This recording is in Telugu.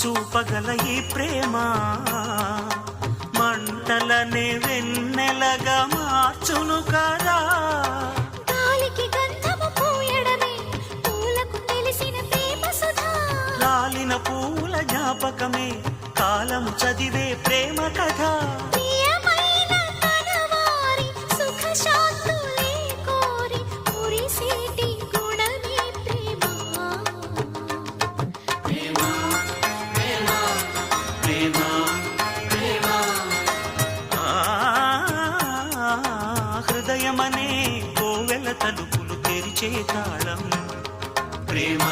చూపగల ఈ ప్రేమ మంటలనే వెన్నెలగా మార్చును కదా. గాలికి గంధము పూయడమే పూలకు తెలిసిన ప్రేమ సుధా. రాలిన పూల జ్ఞాపకమే కాలము చదివే ప్రేమ కథ. ప్రియమైన కనవారి సుఖ శాంతులే కోరి మురిసేటి గుణమే ప్రేమ. ప్రేమ ప్రేమ ప్రేమ ప్రేమ హృదయమనే కోవెల తలుపులు తెరిచే తాళం ప్రేమ.